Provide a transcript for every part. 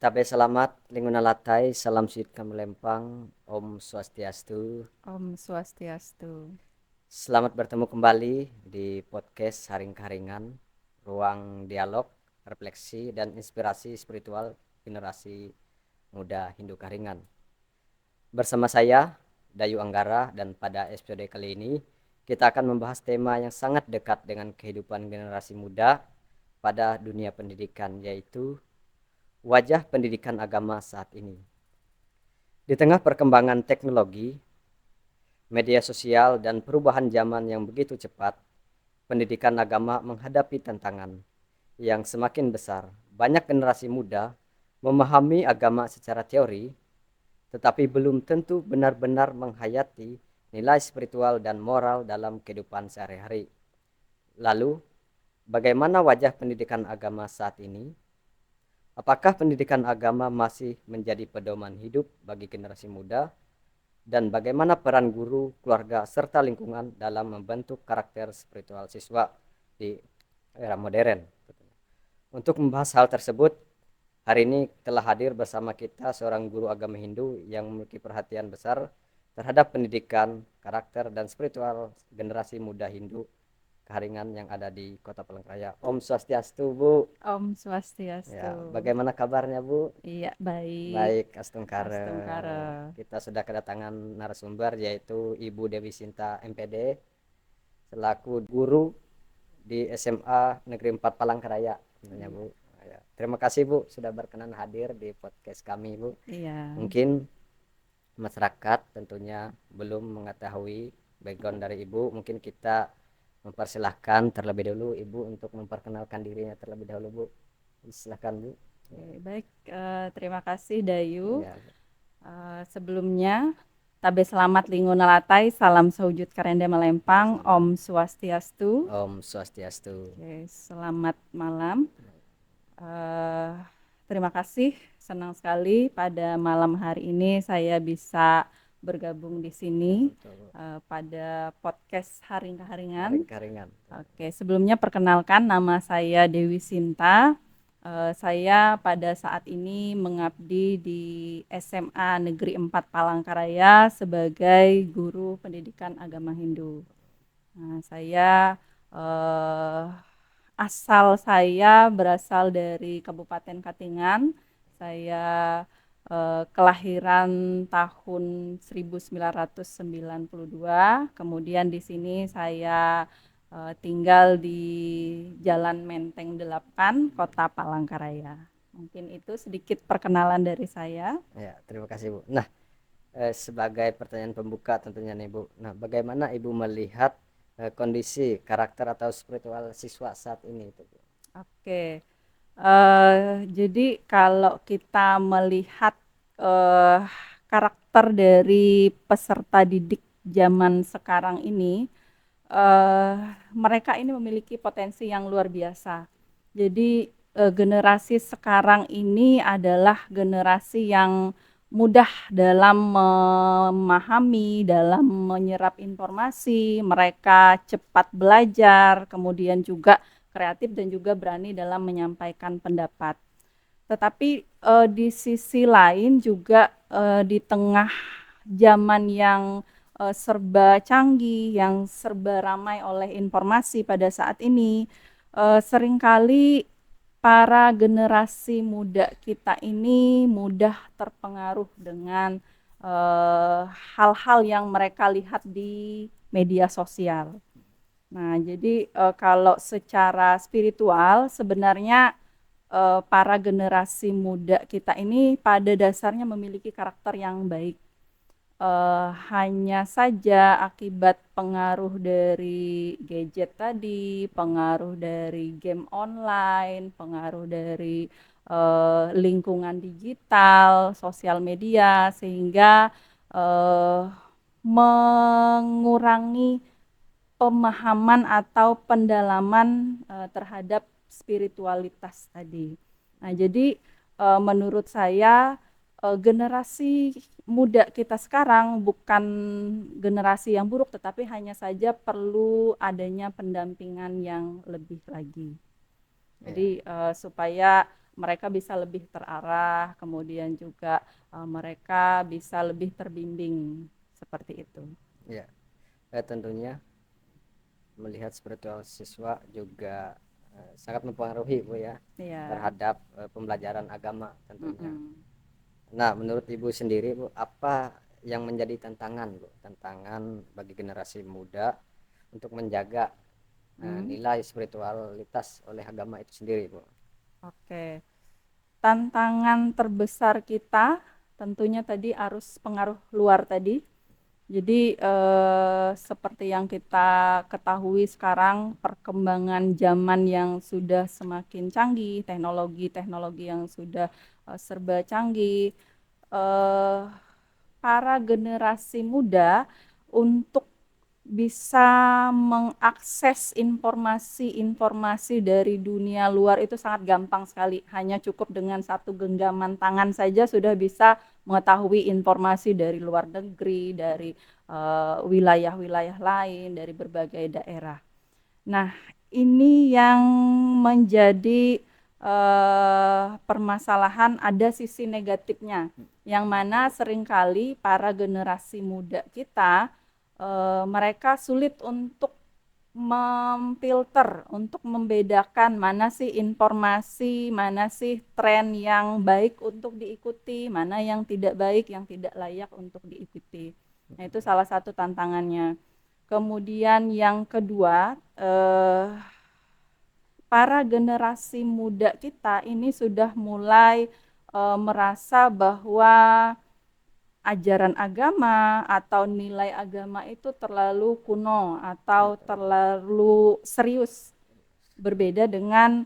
Tabe selamat linguna latai, salam sweet Lempang, Om Swastiastu. Om Swastiastu. Selamat bertemu kembali di podcast Haring-Haringan, ruang dialog, refleksi, dan inspirasi spiritual generasi muda Hindu Karingan. Bersama saya, Dayu Anggara, dan pada episode kali ini, kita akan membahas tema yang sangat dekat dengan kehidupan generasi muda pada dunia pendidikan, yaitu wajah pendidikan agama saat ini. Di tengah perkembangan teknologi, media sosial, dan perubahan zaman yang begitu cepat, pendidikan agama menghadapi tantangan yang semakin besar. Banyak generasi muda memahami agama secara teori, tetapi belum tentu benar-benar menghayati nilai spiritual dan moral dalam kehidupan sehari-hari. Lalu, bagaimana wajah pendidikan agama saat ini? Apakah pendidikan agama masih menjadi pedoman hidup bagi generasi muda? Dan bagaimana peran guru, keluarga, serta lingkungan dalam membentuk karakter spiritual siswa di era modern. Untuk membahas hal tersebut, hari ini telah hadir bersama kita seorang guru agama Hindu yang memiliki perhatian besar terhadap pendidikan, karakter, dan spiritual generasi muda Hindu Karingan yang ada di Kota Palangkaraya. Om Swastiastu, Bu. Om Swastiastu. Ya, bagaimana kabarnya, Bu? Iya, baik. Baik, Astungkare. Astungkara. Kita sudah kedatangan narasumber yaitu Ibu Dewi Sinta MPD selaku guru di SMA Negeri 4 Palangkaraya. Tentunya, Iya. Bu. Ya, terima kasih, Bu, sudah berkenan hadir di podcast kami, Bu. Iya. Mungkin masyarakat tentunya belum mengetahui background dari Ibu. Mungkin kita mempersilahkan terlebih dahulu Ibu untuk memperkenalkan dirinya terlebih dahulu, Bu. Silakan, Bu. Oke, baik, terima kasih Dayu. Ya, Sebelumnya, tabe selamat linguna latai, salam sewujud karende melempang, Om Swastiastu. Om Swastiastu. Oke, selamat malam. Eh, Terima kasih, senang sekali pada malam hari ini saya bisa bergabung di sini pada podcast Haring-Haringan. Karingan. Oke, sebelumnya perkenalkan nama saya Dewi Sinta. Saya pada saat ini mengabdi di SMA Negeri 4 Palangkaraya sebagai guru pendidikan agama Hindu. Nah, asal saya berasal dari Kabupaten Katingan. Saya kelahiran tahun 1992. Kemudian di sini saya tinggal di Jalan Menteng 8, Kota Palangkaraya. Mungkin itu sedikit perkenalan dari saya. Ya, terima kasih, Bu. Nah, sebagai pertanyaan pembuka tentunya nih, Bu. Nah, bagaimana Ibu melihat kondisi karakter atau spiritual siswa saat ini itu, Bu? Oke, jadi kalau kita melihat eh, karakter dari peserta didik zaman sekarang ini, eh, mereka ini memiliki potensi yang luar biasa. Jadi generasi sekarang ini adalah generasi yang mudah dalam memahami, dalam menyerap informasi, mereka cepat belajar, kemudian juga kreatif dan juga berani dalam menyampaikan pendapat. Tetapi di sisi lain juga di tengah zaman yang serba canggih, yang serba ramai oleh informasi pada saat ini, seringkali para generasi muda kita ini mudah terpengaruh dengan hal-hal yang mereka lihat di media sosial. Nah, jadi kalau secara spiritual sebenarnya para generasi muda kita ini pada dasarnya memiliki karakter yang baik. Hanya saja akibat pengaruh dari gadget tadi, pengaruh dari game online, pengaruh dari lingkungan digital, sosial media, sehingga mengurangi pemahaman atau pendalaman terhadap spiritualitas tadi. Nah, jadi menurut saya generasi muda kita sekarang bukan generasi yang buruk, tetapi hanya saja perlu adanya pendampingan yang lebih lagi. Ya, Jadi supaya mereka bisa lebih terarah, kemudian juga mereka bisa lebih terbimbing seperti itu. Ya, tentunya melihat spiritual siswa juga sangat mempengaruhi Bu ya Iya. terhadap pembelajaran agama tentunya. Mm-mm. Nah, menurut Ibu sendiri Bu, apa yang menjadi tantangan Bu? Tantangan bagi generasi muda untuk menjaga Hmm. nilai spiritualitas oleh agama itu sendiri Bu. Oke. Tantangan terbesar kita tentunya tadi arus pengaruh luar tadi. Jadi seperti yang kita ketahui sekarang perkembangan zaman yang sudah semakin canggih, teknologi-teknologi yang sudah serba canggih, eh, para generasi muda untuk bisa mengakses informasi-informasi dari dunia luar itu sangat gampang sekali. Hanya cukup dengan satu genggaman tangan saja sudah bisa mengetahui informasi dari luar negeri, dari wilayah-wilayah lain, dari berbagai daerah. Nah, ini yang menjadi permasalahan, ada sisi negatifnya, yang mana seringkali para generasi muda kita mereka sulit untuk memfilter, untuk membedakan mana sih informasi, mana sih tren yang baik untuk diikuti, mana yang tidak baik, yang tidak layak untuk diikuti. Nah, itu salah satu tantangannya. Kemudian yang kedua, para generasi muda kita ini sudah mulai merasa bahwa ajaran agama atau nilai agama itu terlalu kuno atau terlalu serius, berbeda dengan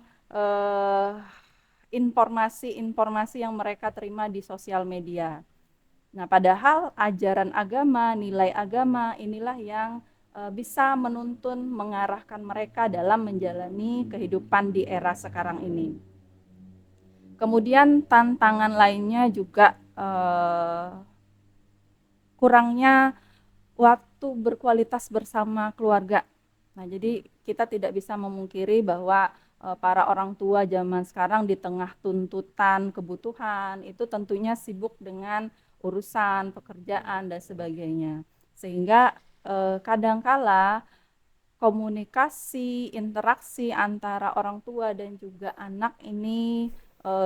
informasi-informasi yang mereka terima di sosial media. Nah, padahal ajaran agama, nilai agama inilah yang bisa menuntun, mengarahkan mereka dalam menjalani kehidupan di era sekarang ini. Kemudian tantangan lainnya juga kurangnya waktu berkualitas bersama keluarga. Nah, jadi kita tidak bisa memungkiri bahwa para orang tua zaman sekarang di tengah tuntutan kebutuhan itu tentunya sibuk dengan urusan pekerjaan dan sebagainya. Sehingga kadangkala komunikasi, interaksi antara orang tua dan juga anak ini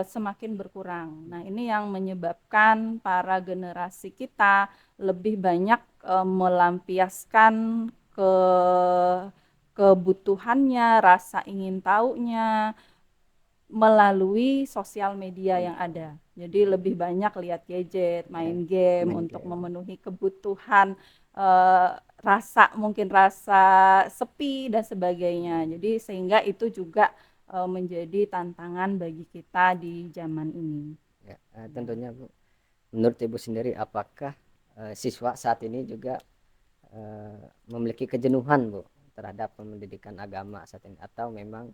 semakin berkurang. Nah, ini yang menyebabkan para generasi kita lebih banyak melampiaskan kebutuhannya, rasa ingin tahunya melalui sosial media yang ada. Jadi lebih banyak lihat gadget, main game untuk memenuhi kebutuhan rasa, mungkin rasa sepi dan sebagainya. Jadi sehingga itu juga menjadi tantangan bagi kita di zaman ini. Ya, tentunya Bu. Menurut Ibu sendiri apakah siswa saat ini juga memiliki kejenuhan Bu terhadap pendidikan agama saat ini atau memang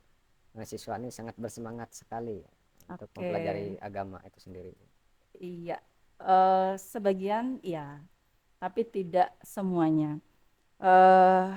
siswa ini sangat bersemangat sekali untuk Oke, mempelajari agama itu sendiri? iya. Sebagian iya, tapi tidak semuanya. Eh,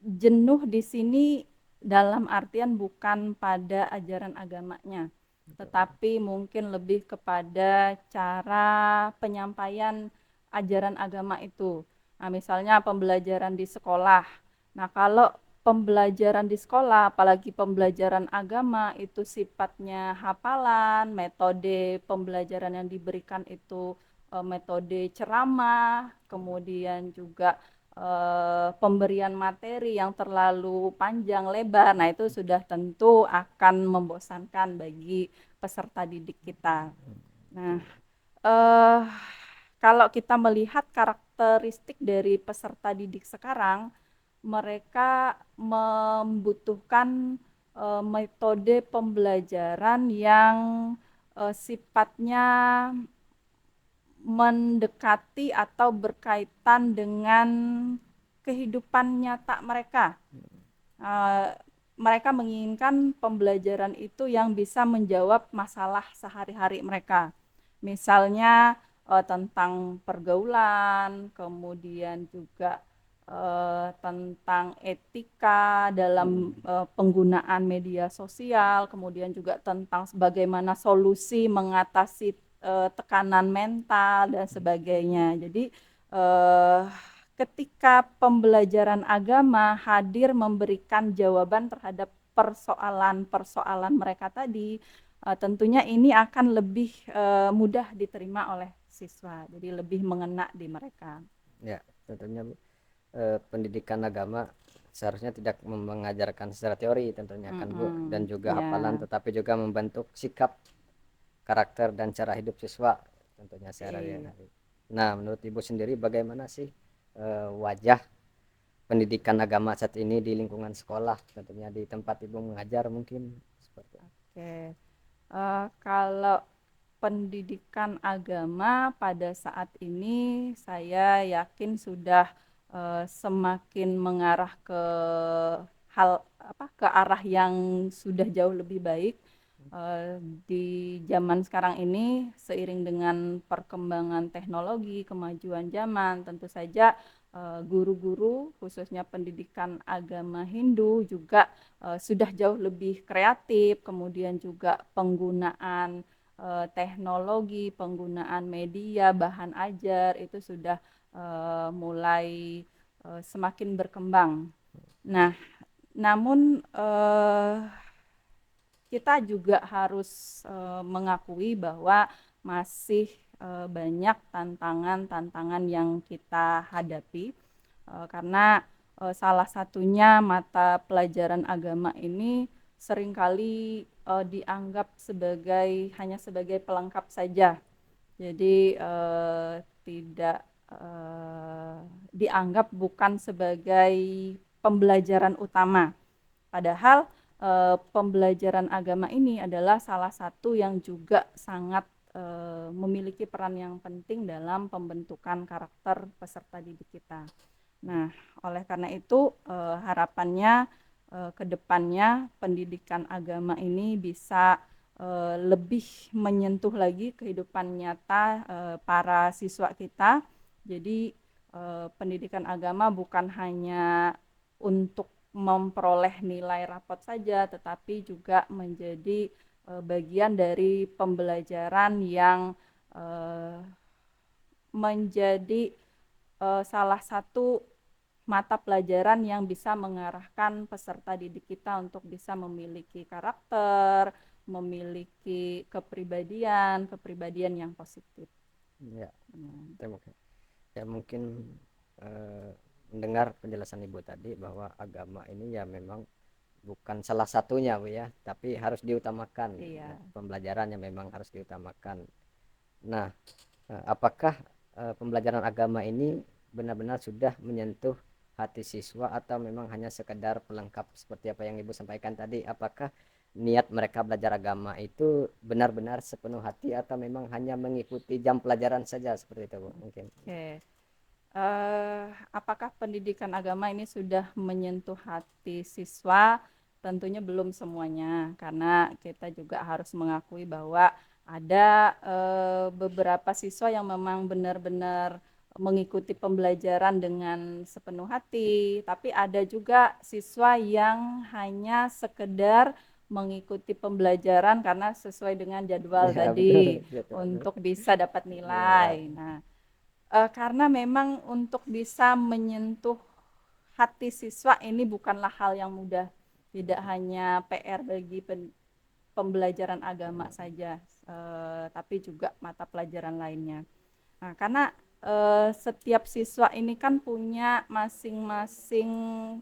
Jenuh di sini dalam artian bukan pada ajaran agamanya, tetapi mungkin lebih kepada cara penyampaian ajaran agama itu. Nah, misalnya pembelajaran di sekolah. Nah, kalau pembelajaran di sekolah, apalagi pembelajaran agama itu sifatnya hafalan, metode pembelajaran yang diberikan itu metode ceramah, kemudian juga pemberian materi yang terlalu panjang lebar, nah itu sudah tentu akan membosankan bagi peserta didik kita. Nah, eh, kalau kita melihat karakteristik dari peserta didik sekarang, mereka membutuhkan metode pembelajaran yang sifatnya mendekati atau berkaitan dengan kehidupan nyata mereka. Mereka menginginkan pembelajaran itu yang bisa menjawab masalah sehari-hari mereka. Misalnya tentang pergaulan, kemudian juga tentang etika dalam penggunaan media sosial, kemudian juga tentang bagaimana solusi mengatasi tekanan mental dan sebagainya. Jadi ketika pembelajaran agama hadir memberikan jawaban terhadap persoalan-persoalan mereka tadi, tentunya ini akan lebih mudah diterima oleh siswa, jadi lebih mengena di mereka. Ya, tentunya pendidikan agama seharusnya tidak mengajarkan secara teori tentunya kan Bu, dan juga hafalan, Ya, tetapi juga membentuk sikap, karakter, dan cara hidup siswa tentunya iya. sehari-hari. Nah, menurut Ibu sendiri bagaimana sih wajah pendidikan agama saat ini di lingkungan sekolah, tentunya di tempat Ibu mengajar mungkin seperti itu. Oke. Kalau pendidikan agama pada saat ini saya yakin sudah semakin mengarah ke ke arah yang sudah jauh lebih baik. Di zaman sekarang ini seiring dengan perkembangan teknologi, kemajuan zaman, tentu saja guru-guru khususnya pendidikan agama Hindu juga sudah jauh lebih kreatif, kemudian juga penggunaan teknologi, penggunaan media, bahan ajar itu sudah mulai semakin berkembang. Nah, namun kita juga harus mengakui bahwa masih banyak tantangan-tantangan yang kita hadapi karena salah satunya mata pelajaran agama ini seringkali dianggap hanya sebagai pelengkap saja. Jadi tidak dianggap bukan sebagai pembelajaran utama. Padahal pembelajaran agama ini adalah salah satu yang juga sangat memiliki peran yang penting dalam pembentukan karakter peserta didik kita. Nah, oleh karena itu harapannya ke depannya pendidikan agama ini bisa lebih menyentuh lagi kehidupan nyata para siswa kita. Jadi pendidikan agama bukan hanya untuk memperoleh nilai rapot saja, tetapi juga menjadi bagian dari pembelajaran yang menjadi salah satu mata pelajaran yang bisa mengarahkan peserta didik kita untuk bisa memiliki karakter, memiliki kepribadian yang positif. Ya, ya mungkin eh, mendengar penjelasan Ibu tadi bahwa agama ini ya memang bukan salah satunya Bu ya, tapi harus diutamakan. Iya. Ya, pembelajaran yang memang harus diutamakan. Nah, apakah pembelajaran agama ini benar-benar sudah menyentuh hati siswa atau memang hanya sekedar pelengkap seperti apa yang Ibu sampaikan tadi? Apakah niat mereka belajar agama itu benar-benar sepenuh hati atau memang hanya mengikuti jam pelajaran saja seperti itu Bu? Mungkin. Oke. Apakah pendidikan agama ini sudah menyentuh hati siswa? Tentunya belum semuanya, karena kita juga harus mengakui bahwa ada beberapa siswa yang memang benar-benar mengikuti pembelajaran dengan sepenuh hati, tapi ada juga siswa yang hanya sekedar mengikuti pembelajaran karena sesuai dengan jadwal Ya betul, tadi betul. untuk bisa dapat Ya, nilai. Nah, karena memang untuk bisa menyentuh hati siswa ini bukanlah hal yang mudah. Tidak hanya PR bagi pembelajaran agama saja, tapi juga mata pelajaran lainnya. Nah, karena setiap siswa ini kan punya masing-masing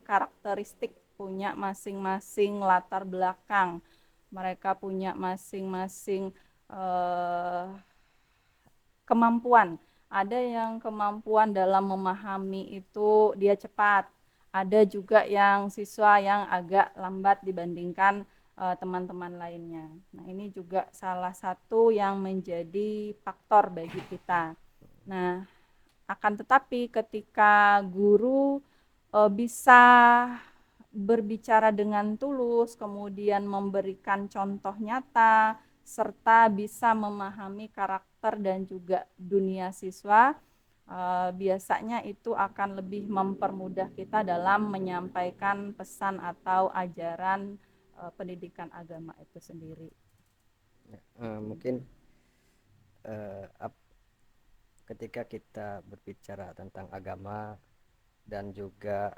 karakteristik, punya masing-masing latar belakang. Mereka punya masing-masing kemampuan. Ada yang kemampuan dalam memahami itu dia cepat. Ada juga yang siswa yang agak lambat dibandingkan teman-teman lainnya. Nah, ini juga salah satu yang menjadi faktor bagi kita. Nah, akan tetapi ketika guru bisa berbicara dengan tulus, kemudian memberikan contoh nyata, serta bisa memahami karakter dan juga dunia siswa, biasanya itu akan lebih mempermudah kita dalam menyampaikan pesan atau ajaran pendidikan agama itu sendiri. Mungkin ketika kita berbicara tentang agama dan juga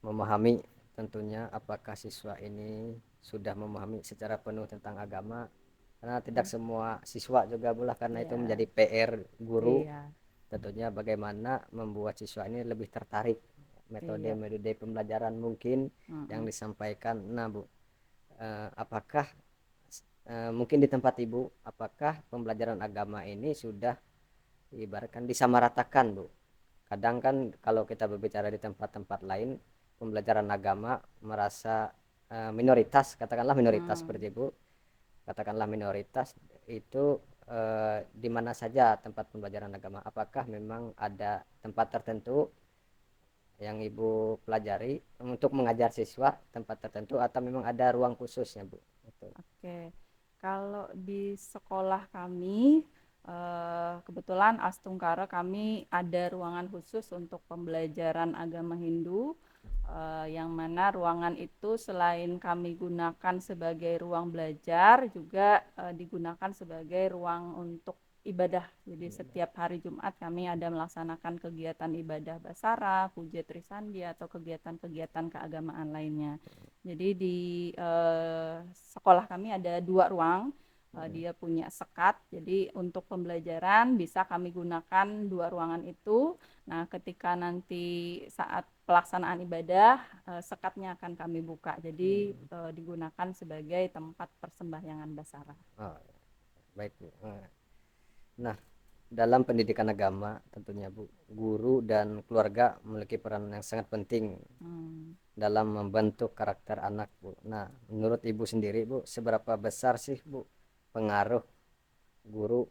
memahami, tentunya apakah siswa ini sudah memahami secara penuh tentang agama, karena tidak semua siswa juga boleh, karena itu Iya, menjadi PR guru. iya, Tentunya bagaimana membuat siswa ini lebih tertarik iya. metode-metode pembelajaran mungkin yang Mm-mm. disampaikan. Nah Bu, apakah mungkin di tempat Ibu, apakah pembelajaran agama ini sudah ibaratkan disamaratakan Bu? Kadang kan kalau kita berbicara di tempat-tempat lain, pembelajaran agama merasa minoritas, katakanlah minoritas Hmm. seperti Bu, katakanlah minoritas itu di mana saja tempat pembelajaran agama? Apakah memang ada tempat tertentu yang Ibu pelajari untuk mengajar siswa, tempat tertentu, atau memang ada ruang khususnya Bu? Itu. Oke, kalau di sekolah kami, kebetulan Astungkara kami ada ruangan khusus untuk pembelajaran agama Hindu, yang mana ruangan itu selain kami gunakan sebagai ruang belajar, juga digunakan sebagai ruang untuk ibadah. Jadi setiap hari Jumat kami ada melaksanakan kegiatan ibadah Basara, Puja Trisandi, atau kegiatan-kegiatan keagamaan lainnya. Jadi di sekolah kami ada 2 ruang. Dia punya sekat, jadi untuk pembelajaran bisa kami gunakan 2 ruangan itu. Nah, ketika nanti saat pelaksanaan ibadah, sekatnya akan kami buka. Jadi digunakan sebagai tempat persembahyangan basara. Oh, baik Bu. Nah, dalam pendidikan agama tentunya Bu, guru dan keluarga memiliki peran yang sangat penting Hmm. dalam membentuk karakter anak Bu. Nah, menurut Ibu sendiri Bu, seberapa besar sih Bu pengaruh guru,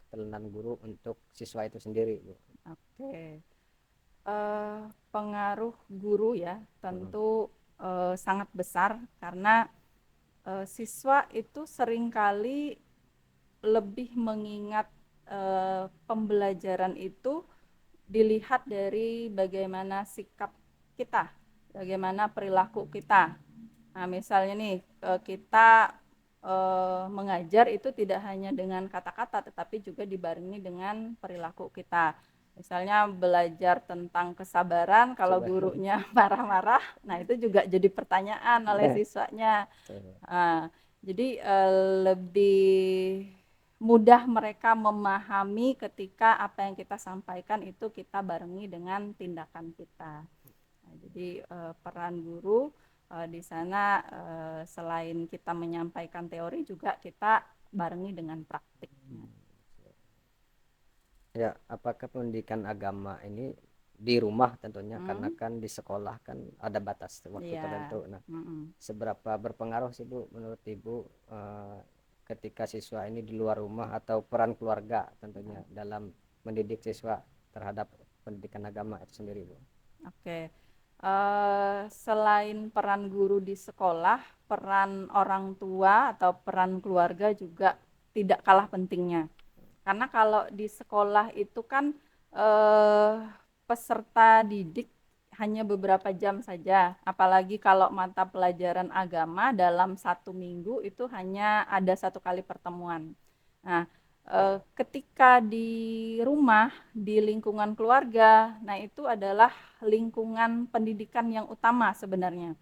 keteladanan guru untuk siswa itu sendiri Bu? Oke. Pengaruh guru ya Hmm. tentu sangat besar karena siswa itu seringkali lebih mengingat pembelajaran itu dilihat dari bagaimana sikap kita, bagaimana perilaku kita. Nah, misalnya nih kita mengajar itu tidak hanya dengan kata-kata, tetapi juga dibarengi dengan perilaku kita. Misalnya belajar tentang kesabaran, kalau Coba. gurunya marah-marah, nah itu juga jadi pertanyaan oleh siswanya. Nah, jadi lebih mudah mereka memahami ketika apa yang kita sampaikan itu kita barengi dengan tindakan kita. Nah, jadi peran guru di sana selain kita menyampaikan teori juga kita barengi dengan praktiknya. Ya, apakah pendidikan agama ini di rumah tentunya, karena Hmm, kan di sekolah kan ada batas waktu iya. tertentu. Nah, Mm-mm. seberapa berpengaruh sih Bu menurut Ibu ketika siswa ini di luar rumah, atau peran keluarga tentunya dalam mendidik siswa terhadap pendidikan agama itu sendiri Bu? Oke. Selain peran guru di sekolah, peran orang tua atau peran keluarga juga tidak kalah pentingnya. Karena kalau di sekolah itu kan eh, peserta didik hanya beberapa jam saja. Apalagi kalau mata pelajaran agama dalam 1 minggu itu hanya ada 1 kali pertemuan. Nah, ketika di rumah, di lingkungan keluarga, nah itu adalah lingkungan pendidikan yang utama sebenarnya.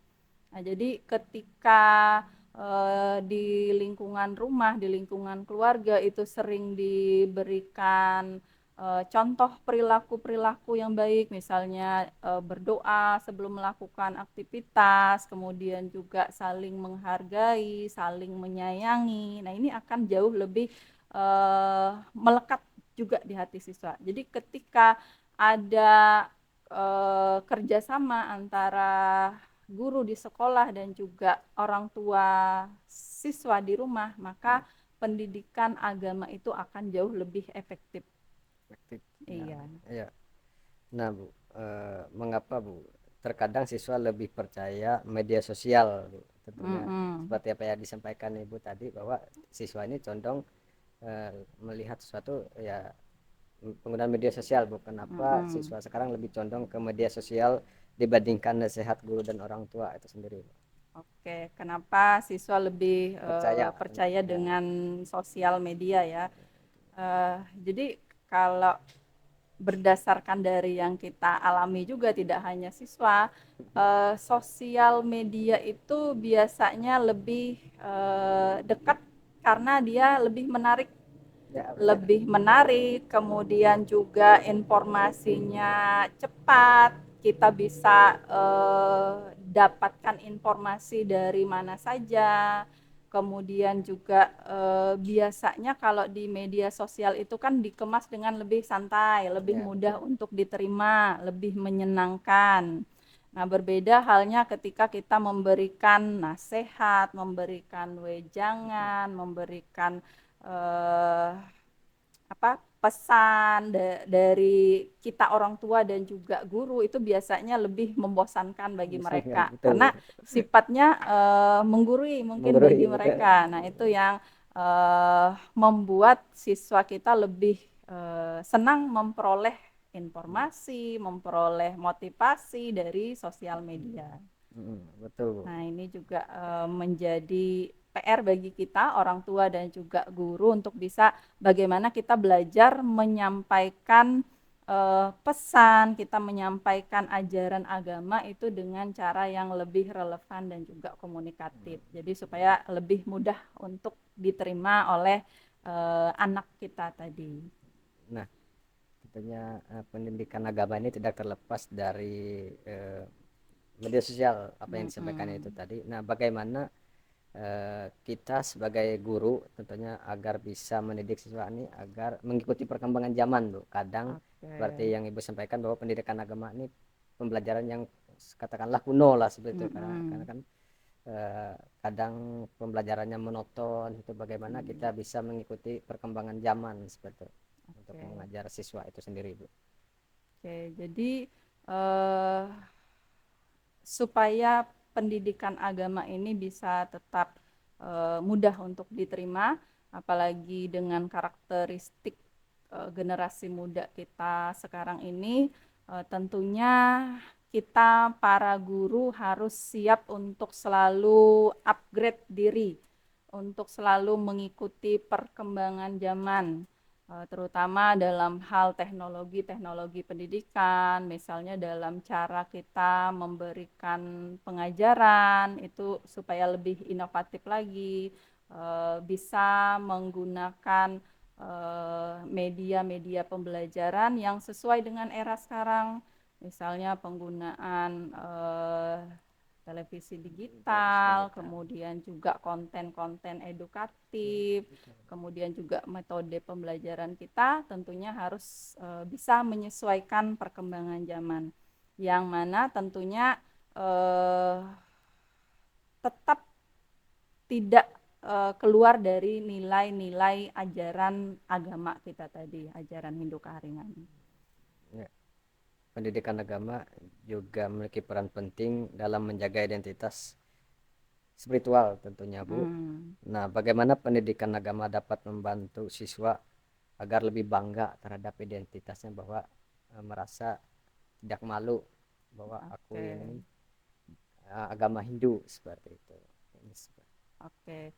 Nah, jadi ketika di lingkungan rumah, di lingkungan keluarga itu sering diberikan contoh perilaku-perilaku yang baik, misalnya berdoa sebelum melakukan aktivitas, kemudian juga saling menghargai, saling menyayangi. Nah, ini akan jauh lebih melekat juga di hati siswa. Jadi ketika ada kerjasama antara guru di sekolah dan juga orang tua siswa di rumah, maka pendidikan agama itu akan jauh lebih efektif. Efektif. Nah, Iya. ya. Nah Bu, mengapa Bu terkadang siswa lebih percaya media sosial Bu? Tentunya Mm-mm. seperti apa yang disampaikan Ibu tadi, bahwa siswa ini condong melihat sesuatu ya penggunaan media sosial, bukan apa Mm-mm. siswa sekarang lebih condong ke media sosial dibandingkan nasihat guru dan orang tua itu sendiri. Oke, kenapa siswa lebih Percaya percaya ya. dengan sosial media ya? Jadi kalau berdasarkan dari yang kita alami juga tidak hanya siswa, sosial media itu biasanya lebih dekat karena dia Ya benar. lebih menarik, kemudian juga informasinya cepat, kita bisa dapatkan informasi dari mana saja. Kemudian juga biasanya kalau di media sosial itu kan dikemas dengan lebih santai, lebih Ya mudah betul. untuk diterima, lebih menyenangkan. Nah, berbeda halnya ketika kita memberikan nasihat, memberikan wejangan, memberikan eh, pesan dari kita orang tua dan juga guru itu biasanya lebih membosankan bagi Misalnya mereka betul. karena sifatnya menggurui mungkin Menggurui bagi betul. mereka. Nah, itu yang membuat siswa kita lebih senang memperoleh informasi, memperoleh motivasi dari sosial media. Betul. Nah, ini juga menjadi PR bagi kita, orang tua dan juga guru untuk bisa bagaimana kita belajar menyampaikan pesan, kita menyampaikan ajaran agama itu dengan cara yang lebih relevan dan juga komunikatif. Jadi supaya lebih mudah untuk diterima oleh anak kita tadi. Nah, tentunya pendidikan agama ini tidak terlepas dari media sosial apa yang disampaikan itu Mm-mm. tadi. Nah, bagaimana kita sebagai guru tentunya agar bisa mendidik siswa ini agar mengikuti perkembangan zaman, Bu. Kadang Oke. seperti yang Ibu sampaikan bahwa pendidikan agama ini pembelajaran yang katakanlah kuno lah seperti itu, karena Mm-mm. kan eh, kadang pembelajarannya monoton, itu bagaimana Mm. kita bisa mengikuti perkembangan zaman seperti itu untuk Oke. mengajar siswa itu sendiri, Bu. Oke, jadi eh, supaya pendidikan agama ini bisa tetap mudah untuk diterima, apalagi dengan karakteristik generasi muda kita sekarang ini, tentunya kita para guru harus siap untuk selalu upgrade diri, untuk selalu mengikuti perkembangan zaman, terutama dalam hal teknologi-teknologi pendidikan, misalnya dalam cara kita memberikan pengajaran itu supaya lebih inovatif lagi, bisa menggunakan media-media pembelajaran yang sesuai dengan era sekarang, misalnya penggunaan televisi digital, kemudian juga konten-konten edukatif, kemudian juga metode pembelajaran kita tentunya harus bisa menyesuaikan perkembangan zaman, yang mana tentunya eh, tetap tidak keluar dari nilai-nilai ajaran agama kita tadi, ajaran Hindu Kaharingan. Ya, pendidikan agama juga memiliki peran penting dalam menjaga identitas spiritual tentunya, Bu. Hmm. Nah, bagaimana pendidikan agama dapat membantu siswa agar lebih bangga terhadap identitasnya, bahwa merasa tidak malu bahwa aku Oke, ini agama Hindu seperti itu. oke.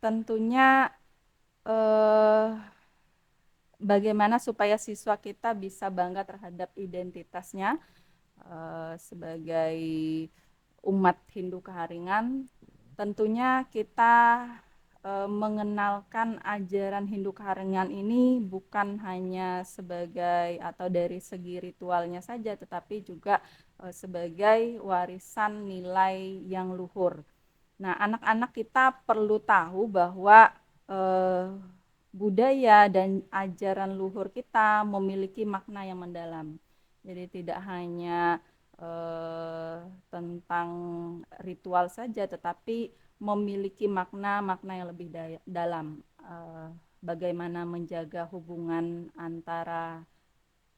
Tentunya eh, bagaimana supaya siswa kita bisa bangga terhadap identitasnya sebagai umat Hindu Kaharingan. Tentunya kita mengenalkan ajaran Hindu Kaharingan ini bukan hanya sebagai atau dari segi ritualnya saja, tetapi juga sebagai warisan nilai yang luhur. Nah, anak-anak kita perlu tahu bahwa eh, budaya dan ajaran luhur kita memiliki makna yang mendalam. Jadi tidak hanya tentang ritual saja, tetapi memiliki makna-makna yang lebih dalam. Bagaimana menjaga hubungan antara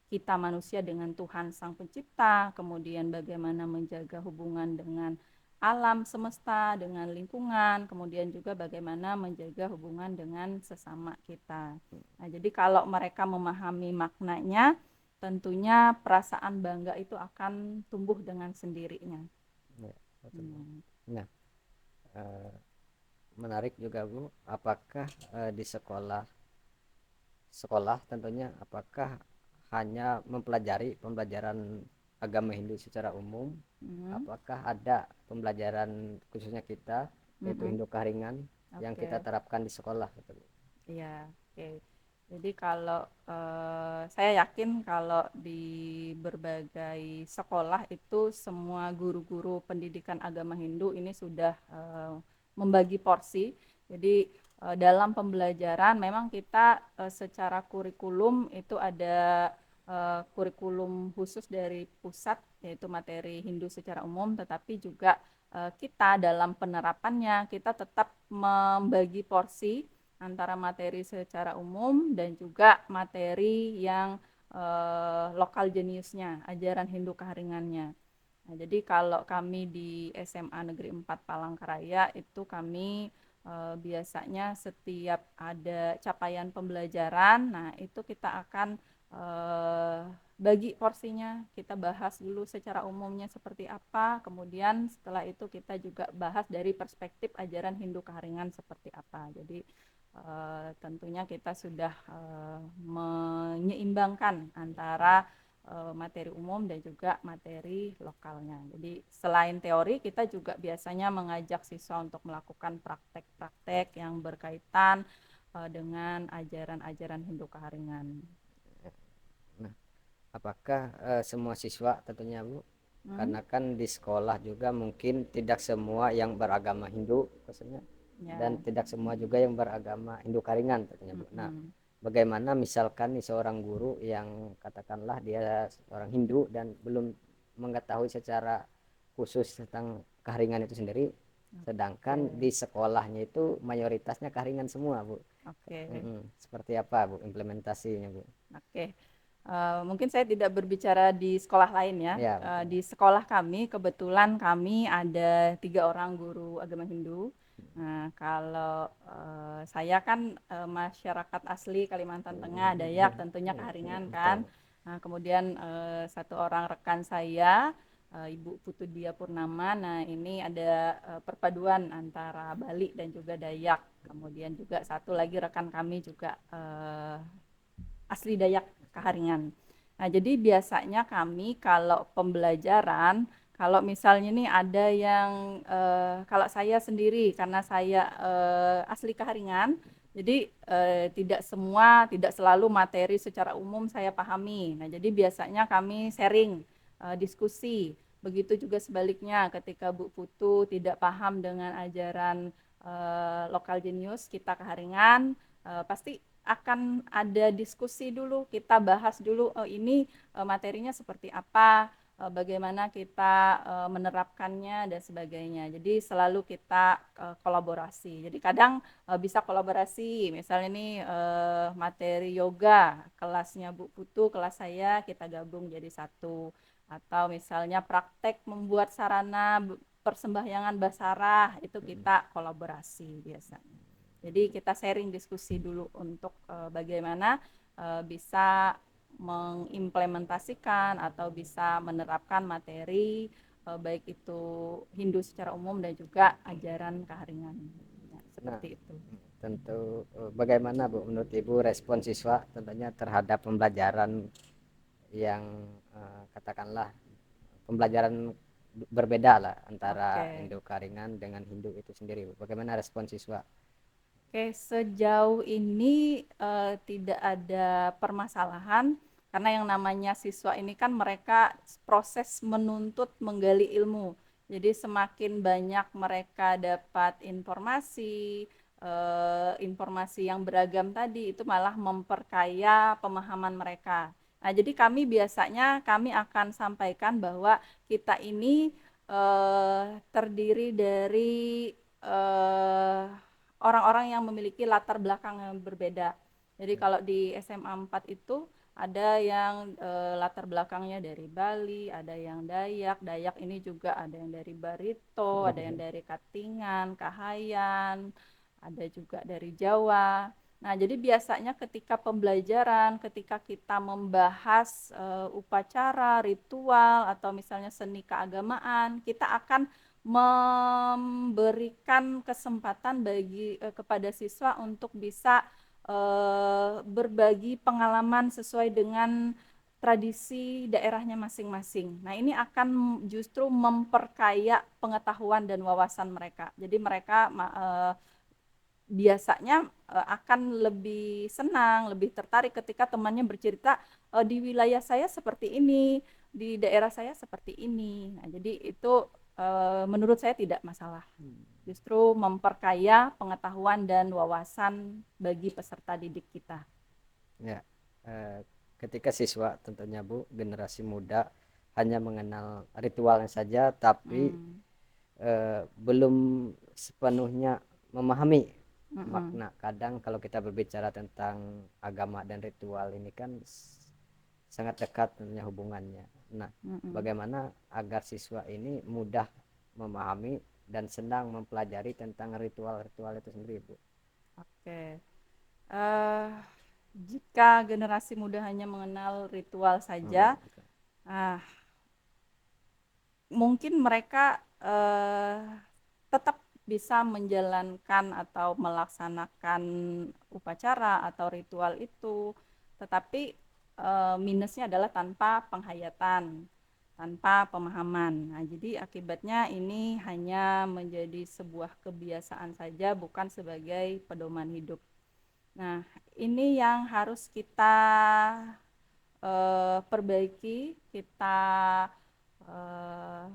kita manusia dengan Tuhan Sang Pencipta, kemudian bagaimana menjaga hubungan dengan alam semesta, dengan lingkungan, kemudian juga bagaimana menjaga hubungan dengan sesama kita. Nah, jadi kalau mereka memahami maknanya, tentunya perasaan bangga itu akan tumbuh dengan sendirinya. Ya, betul. Hmm. Nah, eh, menarik juga Bu, apakah di sekolah sekolah tentunya apakah hanya mempelajari pembelajaran agama Hindu secara umum, Hmm. apakah ada pembelajaran khususnya kita yaitu Mm-mm. Hindu Karingan yang kita Oke. terapkan di sekolah gitu Bu? Iya, oke. Jadi kalau saya yakin kalau di berbagai sekolah itu semua guru-guru pendidikan agama Hindu ini sudah membagi porsi. Jadi dalam pembelajaran memang kita secara kurikulum itu ada kurikulum khusus dari pusat yaitu materi Hindu secara umum, tetapi juga kita dalam penerapannya kita tetap membagi porsi antara materi secara umum dan juga materi yang lokal jeniusnya, ajaran Hindu keharingannya. Nah, jadi kalau kami di SMA Negeri 4 Palangkaraya itu kami biasanya setiap ada capaian pembelajaran, nah itu kita akan eh, bagi porsinya, kita bahas dulu secara umumnya seperti apa, kemudian setelah itu kita juga bahas dari perspektif ajaran Hindu keharingan seperti apa. Jadi tentunya kita sudah menyeimbangkan antara materi umum dan juga materi lokalnya. Jadi selain teori kita juga biasanya mengajak siswa untuk melakukan praktek-praktek yang berkaitan dengan ajaran-ajaran Hindu keharingan. Nah, apakah semua siswa tentunya Bu, Hmm? karena kan di sekolah juga mungkin tidak semua yang beragama Hindu maksudnya, dan Ya. tidak semua juga yang beragama Hindu Karingan tentunya Bu. Nah, Mm-mm. bagaimana misalkan nih seorang guru yang katakanlah dia seorang Hindu dan belum mengetahui secara khusus tentang Karingan itu sendiri, sedangkan Oke. di sekolahnya itu mayoritasnya Karingan semua Bu. Oke. Seperti apa Bu implementasinya Bu? Oke. Mungkin saya tidak berbicara di sekolah lain ya. Ya betul. Di sekolah kami kebetulan kami ada 3 orang guru agama Hindu. Nah, kalau saya kan masyarakat asli Kalimantan Tengah, Dayak, tentunya Kaharingan kan. Betul. Nah, kemudian 1 orang rekan saya, Ibu Putu Dia Purnama. Nah, ini ada perpaduan antara Bali dan juga Dayak. Kemudian juga satu lagi rekan kami juga asli Dayak Kaharingan. Nah, jadi biasanya kami kalau pembelajaran, kalau misalnya nih ada yang kalau saya sendiri karena saya asli Kaharingan, jadi tidak selalu materi secara umum saya pahami. Nah, jadi biasanya kami sharing, diskusi. Begitu juga sebaliknya ketika Bu Putu tidak paham dengan ajaran lokal jenius kita Kaharingan, pasti akan ada diskusi dulu, kita bahas dulu ini materinya seperti apa, bagaimana kita menerapkannya dan sebagainya. Jadi selalu kita kolaborasi. Jadi kadang bisa kolaborasi, misalnya ini materi yoga, kelasnya Bu Putu, kelas saya kita gabung jadi satu. Atau misalnya praktek membuat sarana persembahyangan basarah, itu kita kolaborasi biasanya. Jadi kita sharing diskusi dulu untuk bagaimana bisa mengimplementasikan atau bisa menerapkan materi baik itu Hindu secara umum dan juga ajaran keharingan. Ya, Nah, seperti itu. tentu bagaimana Bu menurut Ibu respon siswa tentunya terhadap pembelajaran yang katakanlah pembelajaran berbeda lah antara Oke. Hindu Karingan dengan Hindu itu sendiri Bu. Bagaimana respon siswa? Oke, sejauh ini tidak ada permasalahan karena yang namanya siswa ini kan mereka proses menuntut menggali ilmu. Jadi semakin banyak mereka dapat informasi yang beragam tadi itu malah memperkaya pemahaman mereka. Nah, jadi kami akan sampaikan bahwa kita ini terdiri dari eh, orang-orang yang memiliki latar belakang yang berbeda. Jadi kalau di SMA 4 itu Ada yang latar belakangnya dari Bali, ada yang Dayak. Dayak ini juga ada yang dari Barito, ada yang dari Katingan, Kahayan, ada juga dari Jawa. Nah, jadi biasanya ketika pembelajaran, ketika kita membahas upacara, ritual, atau misalnya seni keagamaan, kita akan memberikan kesempatan kepada siswa untuk bisa berbagi pengalaman sesuai dengan tradisi daerahnya masing-masing. Nah, ini akan justru memperkaya pengetahuan dan wawasan mereka. Jadi mereka biasanya akan lebih senang, lebih tertarik ketika temannya bercerita di wilayah saya seperti ini, di daerah saya seperti ini. Nah, jadi itu menurut saya tidak masalah. Justru memperkaya pengetahuan dan wawasan bagi peserta didik kita. Ya, ketika siswa tentunya Bu, generasi muda hanya mengenal ritualnya saja, tapi Hmm. belum sepenuhnya memahami Mm-mm. makna. Kadang kalau kita berbicara tentang agama dan ritual ini kan sangat dekat tentunya hubungannya. Nah, Mm-mm. bagaimana agar siswa ini mudah memahami dan senang mempelajari tentang ritual-ritual itu sendiri, Bu? Oke. Eh, Jika generasi muda hanya mengenal ritual saja, Gitu. ah, mungkin mereka tetap bisa menjalankan atau melaksanakan upacara atau ritual itu, tetapi minusnya adalah tanpa penghayatan, tanpa pemahaman. Nah, jadi akibatnya ini hanya menjadi sebuah kebiasaan saja, bukan sebagai pedoman hidup. Nah, ini yang harus kita perbaiki, kita eh,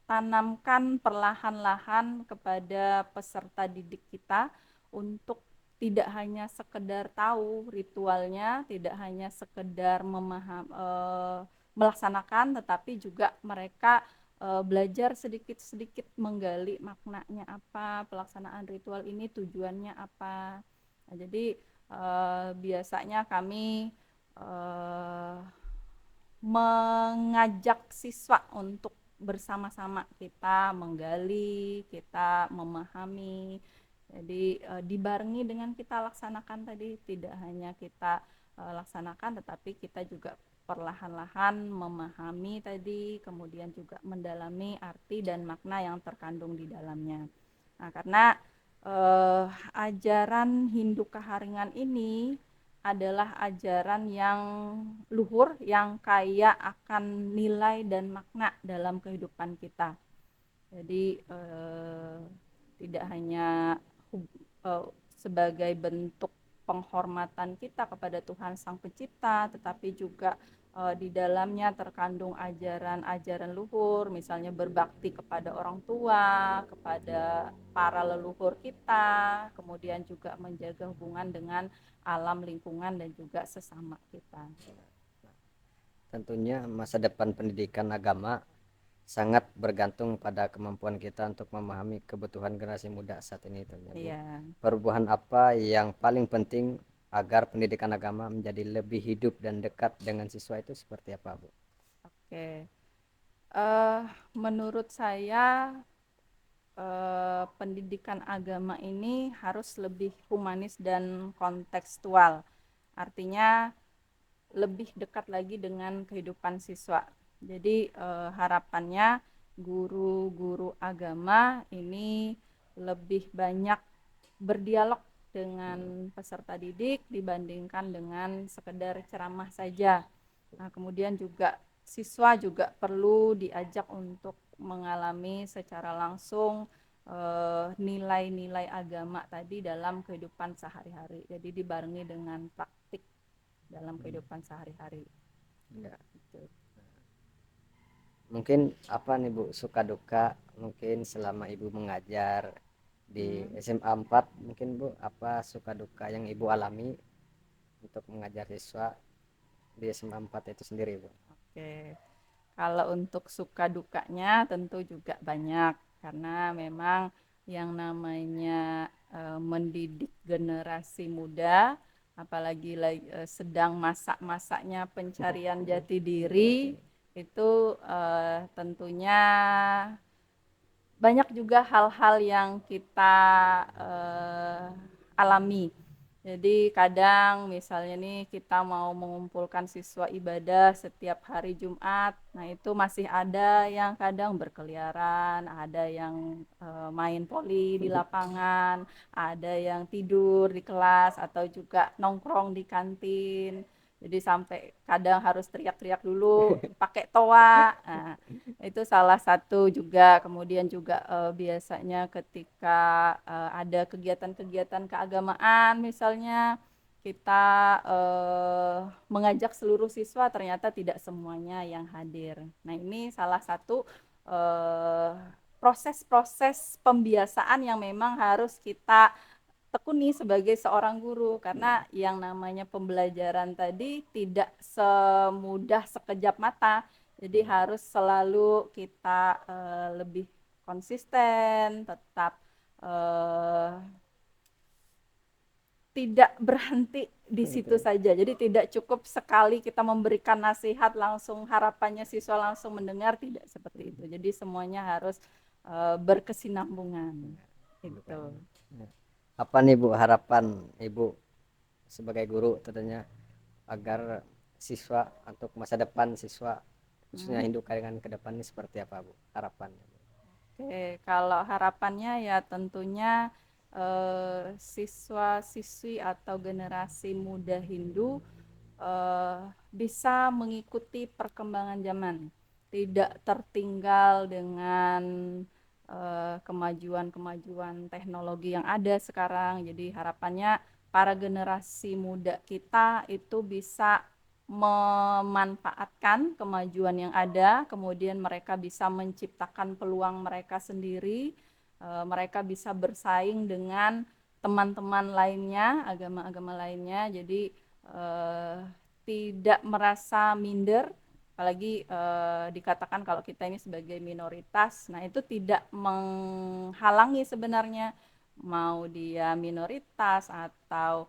tanamkan perlahan-lahan kepada peserta didik kita untuk tidak hanya sekedar tahu ritualnya, tidak hanya sekedar melaksanakan, tetapi juga mereka belajar sedikit-sedikit menggali maknanya apa, pelaksanaan ritual ini tujuannya apa. Nah, jadi biasanya kami mengajak siswa untuk bersama-sama kita menggali, kita memahami. Jadi dibarengi dengan kita laksanakan tadi, tidak hanya kita laksanakan, tetapi kita juga perlahan-lahan memahami tadi, kemudian juga mendalami arti dan makna yang terkandung di dalamnya. Nah, karena ajaran Hindu Kaharingan ini adalah ajaran yang luhur, yang kaya akan nilai dan makna dalam kehidupan kita. Jadi tidak hanya sebagai bentuk penghormatan kita kepada Tuhan Sang Pencipta, tetapi juga di dalamnya terkandung ajaran-ajaran luhur, misalnya berbakti kepada orang tua, kepada para leluhur kita, kemudian juga menjaga hubungan dengan alam lingkungan dan juga sesama kita. Tentunya masa depan pendidikan agama sangat bergantung pada kemampuan kita untuk memahami kebutuhan generasi muda saat ini tentunya, Bu. Iya. Perubahan apa yang paling penting agar pendidikan agama menjadi lebih hidup dan dekat dengan siswa itu seperti apa, Bu? Oke. Uh, Menurut saya pendidikan agama ini harus lebih humanis dan kontekstual. Artinya lebih dekat lagi dengan kehidupan siswa. Jadi harapannya guru-guru agama ini lebih banyak berdialog dengan peserta didik dibandingkan dengan sekedar ceramah saja. Nah, kemudian juga siswa juga perlu diajak untuk mengalami secara langsung nilai-nilai agama tadi dalam kehidupan sehari-hari. Jadi dibarengi dengan praktik dalam kehidupan sehari-hari. Ya. Gitu. Mungkin apa nih, Bu, suka duka mungkin selama Ibu mengajar di Hmm. SMA 4, mungkin, Bu, apa suka duka yang Ibu alami untuk mengajar siswa di SMA 4 itu sendiri, Bu? Oke. Kalau untuk suka dukanya tentu juga banyak, karena memang yang namanya mendidik generasi muda apalagi sedang masa-masanya pencarian jati diri, itu tentunya banyak juga hal-hal yang kita alami. Jadi kadang misalnya nih kita mau mengumpulkan siswa ibadah setiap hari Jumat, nah itu masih ada yang kadang berkeliaran, ada yang main voli di lapangan, ada yang tidur di kelas atau juga nongkrong di kantin. Jadi sampai kadang harus teriak-teriak dulu pakai toa. Nah, itu salah satu juga. Kemudian juga biasanya ketika ada kegiatan-kegiatan keagamaan misalnya kita mengajak seluruh siswa, ternyata tidak semuanya yang hadir. Nah, ini salah satu proses-proses pembiasaan yang memang harus kita tekuni sebagai seorang guru, karena yang namanya pembelajaran tadi tidak semudah sekejap mata. Jadi harus selalu kita lebih konsisten, tetap tidak berhenti di situ saja. Jadi tidak cukup sekali kita memberikan nasihat langsung harapannya siswa langsung mendengar, tidak seperti itu. Jadi semuanya harus berkesinambungan. Itu. Apa nih Bu harapan Ibu sebagai guru tentunya agar siswa untuk masa depan siswa khususnya Hindu Karingan ke depan ini seperti apa Bu harapannya? Oke, kalau harapannya ya tentunya siswa-siswi atau generasi muda Hindu bisa mengikuti perkembangan zaman, tidak tertinggal dengan kemajuan-kemajuan teknologi yang ada sekarang. Jadi harapannya para generasi muda kita itu bisa memanfaatkan kemajuan yang ada, kemudian mereka bisa menciptakan peluang mereka sendiri, mereka bisa bersaing dengan teman-teman lainnya, agama-agama lainnya. Jadi tidak merasa minder, apalagi dikatakan kalau kita ini sebagai minoritas. Nah, itu tidak menghalangi sebenarnya, mau dia minoritas atau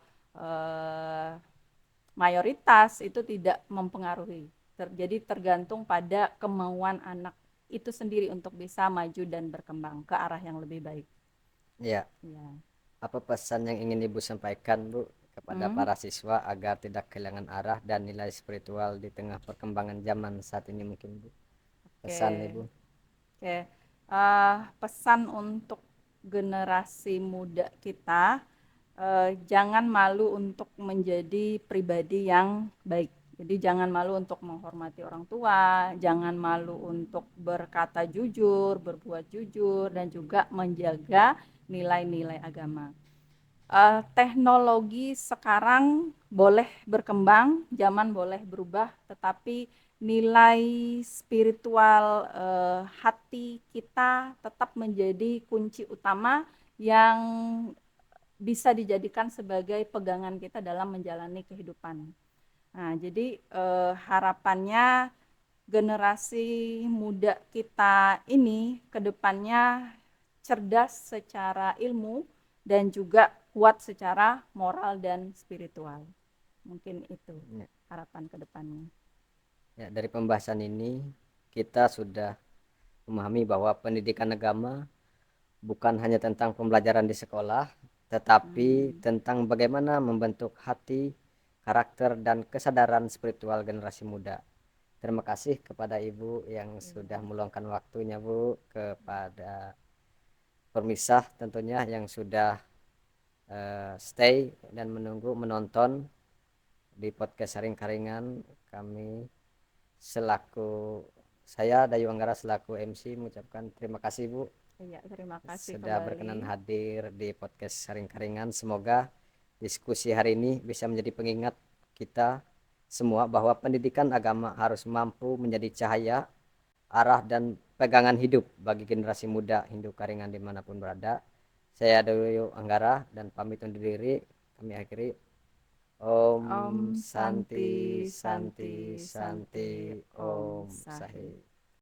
mayoritas, itu tidak mempengaruhi. Jadi tergantung pada kemauan anak itu sendiri untuk bisa maju dan berkembang ke arah yang lebih baik. Ya, Ya. apa pesan yang ingin Ibu sampaikan Bu kepada para siswa agar tidak kehilangan arah dan nilai spiritual di tengah perkembangan zaman saat ini mungkin Bu? Pesan Ibu. Oke. Pesan untuk generasi muda kita, jangan malu untuk menjadi pribadi yang baik. Jadi jangan malu untuk menghormati orang tua, jangan malu untuk berkata jujur, berbuat jujur, dan juga menjaga nilai-nilai agama. Teknologi sekarang boleh berkembang, zaman boleh berubah, tetapi nilai spiritual hati kita tetap menjadi kunci utama yang bisa dijadikan sebagai pegangan kita dalam menjalani kehidupan. Nah, jadi harapannya generasi muda kita ini ke depannya cerdas secara ilmu dan juga kuat secara moral dan spiritual. Mungkin itu harapan ke depannya. Ya, dari pembahasan ini kita sudah memahami bahwa pendidikan agama bukan hanya tentang pembelajaran di sekolah, tetapi tentang bagaimana membentuk hati, karakter, dan kesadaran spiritual generasi muda. Terima kasih kepada Ibu yang sudah meluangkan waktunya Bu, kepada pemirsa tentunya yang sudah stay dan menonton di podcast Saring Karingan. Kami selaku saya Dayu Anggara selaku MC mengucapkan terima kasih Bu. Iya, terima kasih Sudah kembali. berkenan hadir di podcast Saring Karingan. Semoga diskusi hari ini bisa menjadi pengingat kita semua bahwa pendidikan agama harus mampu menjadi cahaya, arah, dan pegangan hidup bagi generasi muda Hindu Karingan dimanapun berada. Saya Dayu Anggara dan pamit undur diri. Kami akhiri. Om Om Santi Santi Santi Santi Santi Santi Om Om Sahi. Sahih.